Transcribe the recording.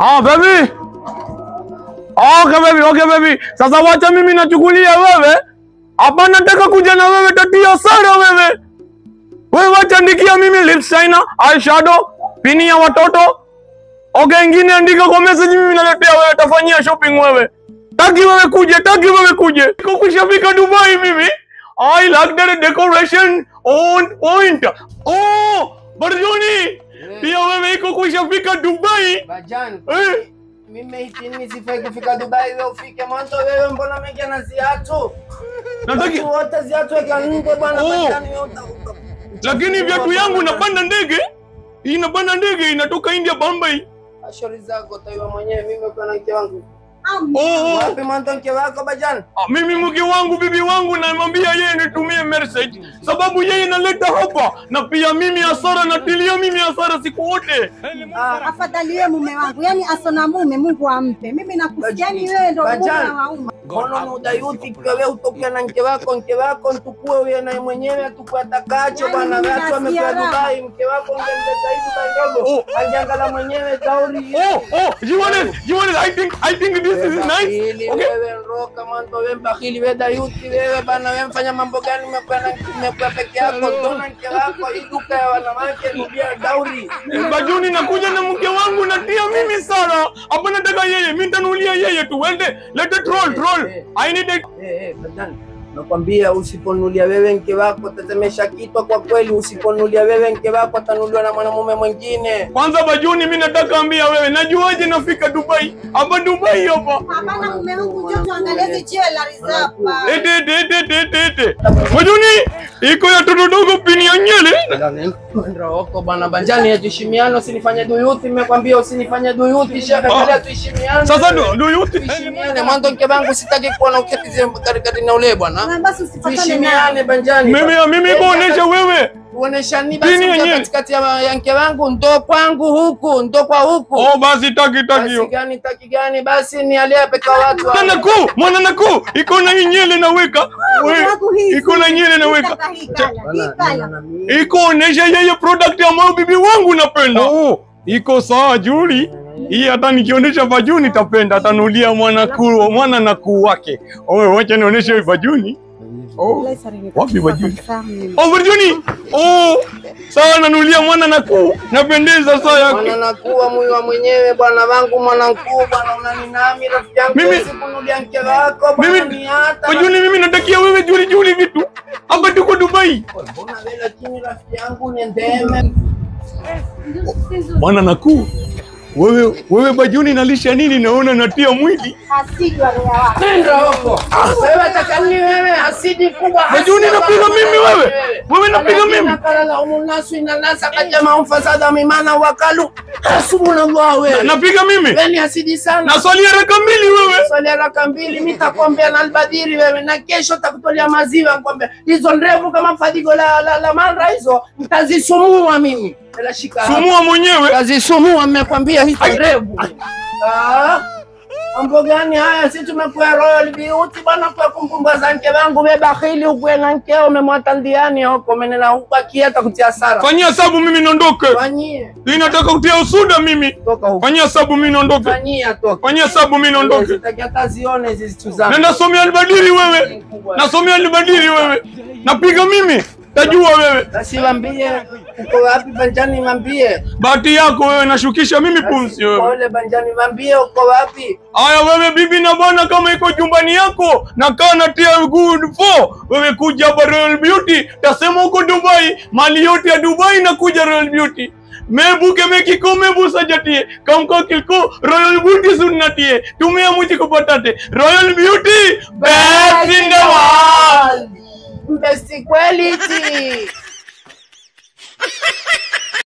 Baby. Okay baby. Sasa wacha mimi nachukulia wewe. Hapa nataka kuja na wewe tatia sana wewe. Wewe wacha andikia mimi lips liner, eyeshadow, pini ya watoto. Okay, ingine andika kwa message mimi naletea wewe, tafanyia shopping wewe. Taki wewe kuje. Niko kushafika Dubai mimi. I like the decoration on point. Oh, Barjuni. Pia wewe iko kushafika Dubai. Bajan. Mimi hitini sifai kufika Dubai wewe ufike mwanzo wewe mbona mengi na ziatu? Nataki wote ziatu kanunge bwana Bajan wewe. Lakini viatu yangu napanda ndege. Inapanda ndege inatoka India Bombay. Ashori zako taiwa mwenyewe mimi uko na mke wangu. Wapi mwanzo mke wako Bajan? Mimi mke wangu bibi wangu namwambia yeye nitumie message sababu yeye analeta hapa na pia mimi hasara natilia mimi hasara siku wote. Afadhali wewe mume wangu. Yaani asona mume Mungu ampe. Mimi nakusikiani wewe ndio mume wa umma. Kono muda yuti wewe utoke na mke wako ntukue wewe na mwenyewe tukue atakacho bwana watu wamekuwa Dubai mke wako ungemleta hivi ndogo. Angeangalia mwenyewe tauri. You want it? I think this is nice. Okay. Wewe roka mwanzo wewe mbakili wewe dayuti wewe bana wewe mfanya mambo gani umekuwa peke yako dona mke wako iduka ya wanawake nubia dauri. Bajuni nakuja na mke wangu natia mimi sana. Hapa nataka yeye, mimi nitanulia yeye tu. Wende, let it roll. I need it. Bajan. Nakwambia usiponulia wewe mke wako tatemesha kitwa kwa kweli usiponulia wewe mke wako atanuliwa na mwanamume mwingine. Kwanza Bajuni mimi nataka ambia wewe najuaje nafika Dubai? Hapa Dubai hapa. Hapana mume wangu njoo tuangalie jewelry hapa. Bajuni iko ya toto dogo pini ya nyele. Ndio wako bwana Banjani heshimiano usinifanye duyuti nimekwambia usinifanye duyuti shaka bila tuheshimiane. Sasa duyuti heshimiane mwanzo mke wangu sitaki kuona uketize katikati na ule bwana. Basi usifatane na Banjani. Mimi kuonesha wewe. Kuonesha ni basi katikati ya mke wangu ndo kwangu huku ndo kwa huku. Basi taki hiyo. Taki gani basi ni alia peka watu. Mwana naku iko na nyele naweka. Iko na nyele naweka. Iko onesha yeye product ambayo bibi wangu napenda. Iko sawa Juli. Hii hata nikionyesha Bajuni tapenda atanulia mwana nakuu wake. Wacha nionyeshe Bajuni. Wapi Bajuni? Bajuni. Sawa nanulia mwana nakuu. Napendeza sawa yake. Mwana nakuu mwa mwenyewe bwana wangu mwana nakuu bwana unaninami rafiki yangu sikunulia mke wako bwana ni hata. Bajuni mimi natakia wewe Juli vitu. Hapa tuko Dubai. Mbona wewe lakini rafiki yangu ni ndeme. Mwana nakuu. Wewe Bajuni nalisha nini naona natia mwili? asidi wale wako. Nenda huko. Wewe atakani wewe asidi kubwa. Bajuni napiga mimi wewe. Wewe napiga mimi. Nakala unasu inanasa kama umfasada mimana wakalu. Subhanallah wewe. Napiga mimi. Wewe asidi sana. Na swali raka mbili wewe. Swali raka mbili mimi nitakwambia na albadiri wewe na kesho takutolea maziwa nikwambia. Hizo ndevu kama fadigo la mara hizo nitazisumua mimi. Sumua mwenyewe. Kazisumua mmekwambia hizo ndevu. Mambo gani haya sisi tumekuwa Royal Beauty bwana kwa kumpumbaza mke wangu wewe bakhili ukwe na mkeo umemwata ndiani huko menena huko akiata kutia hasara. Fanyia hesabu mimi niondoke. Fanyie. Ninataka kutia usuda mimi. Toka huko. Fanyia hesabu mimi niondoke. Fanyia toka. Fanyia hesabu mimi niondoke. Sitaki hata zione hizi vitu zangu. Nenda somea albadiri wewe. Nasomea albadiri wewe. Napiga mimi. Tajua wewe. Basi waambie uko wapi Banjani waambie. Bahati yako wewe nashukisha mimi pumzi wewe. Pole Banjani waambie uko wapi. Aya wewe bibi na bwana kama iko jumbani yako na kaa natia good for wewe kuja hapa Royal Beauty tasema uko Dubai mali yote ya Dubai na kuja Royal Beauty. Mebu ke mekiko mebu sajatie kamko kilko Royal Beauty sunnatie tumia muji ko patate Royal Beauty best in the world. Best quality.